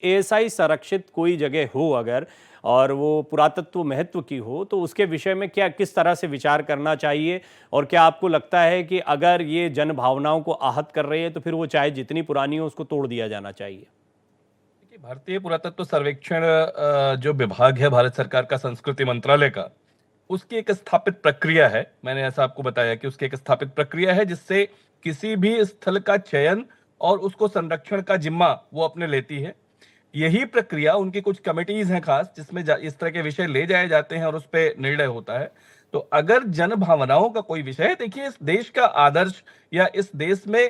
ASI संरक्षित कोई जगह हो अगर और वो पुरातत्व महत्व की हो तो उसके विषय में क्या किस तरह से विचार करना चाहिए और क्या आपको लगता है कि अगर ये जन भावनाओं को आहत कर रही है तो फिर वो चाहे जितनी पुरानी हो उसको तोड़ दिया जाना चाहिए? देखिए, भारतीय पुरातत्व सर्वेक्षण जो विभाग है भारत सरकार का संस्कृति मंत्रालय का, उसकी एक स्थापित प्रक्रिया है। मैंने ऐसा आपको बताया कि उसकी एक स्थापित प्रक्रिया है जिससे किसी भी स्थल का चयन और उसको संरक्षण का जिम्मा वो अपने लेती है। यही प्रक्रिया उनकी कुछ कमिटीज हैं खास जिसमें इस तरह के विषय ले जाए जाते हैं और उस पे निर्णय होता है। तो अगर जन भावनाओं का कोई विषय है, देखिए इस देश का आदर्श या इस देश में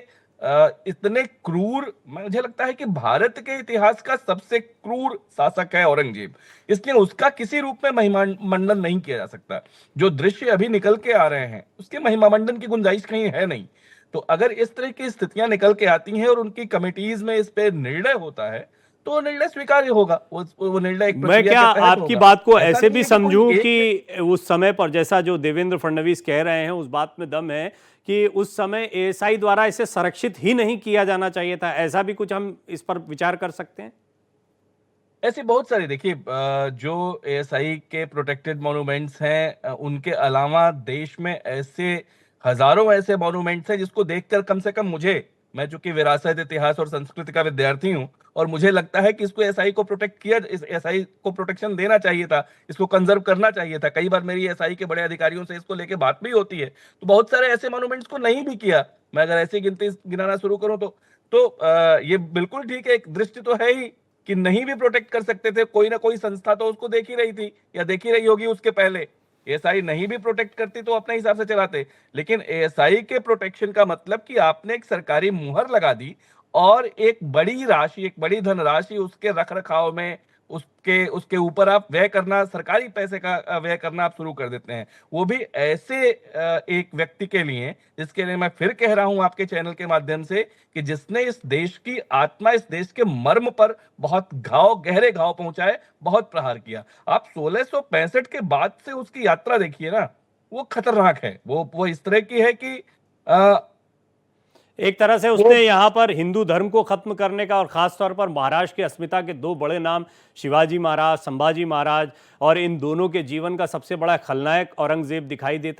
इतने क्रूर, मुझे लगता है कि भारत के इतिहास का सबसे क्रूर शासक है औरंगजेब, इसलिए उसका किसी रूप में महिमा मंडन नहीं किया जा सकता। जो दृश्य अभी निकल के आ रहे हैं उसके महिमा मंडन की गुंजाइश कहीं है नहीं। तो अगर इस तरह की स्थितियां निकल के आती हैं और उनकी कमिटीज में इस पे निर्णय होता है तो वो निर्णय स्वीकार्य होगा, वो निर्णय एक मैं प्रक्रिया क्या के तहत आपकी होगा। बात को ऐसा ऐसे नहीं भी है कि कोई समझूं एक कि उस समय पर जैसा जो देवेंद्र फडणवीस कह रहे हैं उस बात में दम है कि उस समय एएसआई द्वारा इसे संरक्षित ही नहीं किया जाना चाहिए था, ऐसा भी कुछ हम इस पर विचार कर सकते हैं? ऐसे बहुत सारे, देखिए जो एएसआई के प्रोटेक्टेड मॉन्यूमेंट्स हैं, उनके अलावा देश में ऐसे हजारों ऐसे मॉन्यूमेंट्स हैं जिसको देखकर कम से कम मुझे, मैं चूंकि विरासत, इतिहास और संस्कृति का विद्यार्थी हूं, और मुझे लगता है कि इसको एएसआई को प्रोटेक्ट किया, इस एएसआई को प्रोटेक्शन देना चाहिए था, इसको कंजर्व करना चाहिए था। कई बार मेरी एएसआई के बड़े अधिकारियों से इसको लेके बात भी होती है। तो बहुत सारे ऐसे मॉन्यूमेंट्स को नहीं भी किया, मैं अगर ऐसी गिनती गिनाना शुरू करूं तो ये बिल्कुल ठीक है, एक दृष्टि तो है ही कि नहीं भी प्रोटेक्ट कर सकते थे, कोई ना कोई संस्था तो उसको देख ही रही थी या देख ही रही होगी उसके पहले। एएसआई नहीं भी प्रोटेक्ट करती तो अपने हिसाब से चलाते, लेकिन एएसआई के प्रोटेक्शन का मतलब कि आपने एक सरकारी मुहर लगा दी और एक बड़ी राशि, एक बड़ी धनराशि उसके रख रखाव में, उसके उसके ऊपर आप व्यय करना, सरकारी पैसे का व्यय करना आप शुरू कर देते हैं। वो भी ऐसे एक व्यक्ति के लिए जिसके लिए मैं फिर कह रहा हूं आपके चैनल के माध्यम से कि जिसने इस देश की आत्मा, इस देश के मर्म पर बहुत घाव, गहरे घाव पहुंचाए, बहुत प्रहार किया। आप 1665 के बाद से उसकी यात्रा देखिए ना, वो खतरनाक है। वो इस तरह की है कि आ, एक तरह से वो उसने यहाँ पर हिंदू धर्म को खत्म करने का और खास तौर पर महाराष्ट्र की अस्मिता के दो बड़े नाम शिवाजी महाराज, संभाजी महाराज और इन दोनों के जीवन का सबसे बड़ा खलनायक औरंगजेब दिखाई देता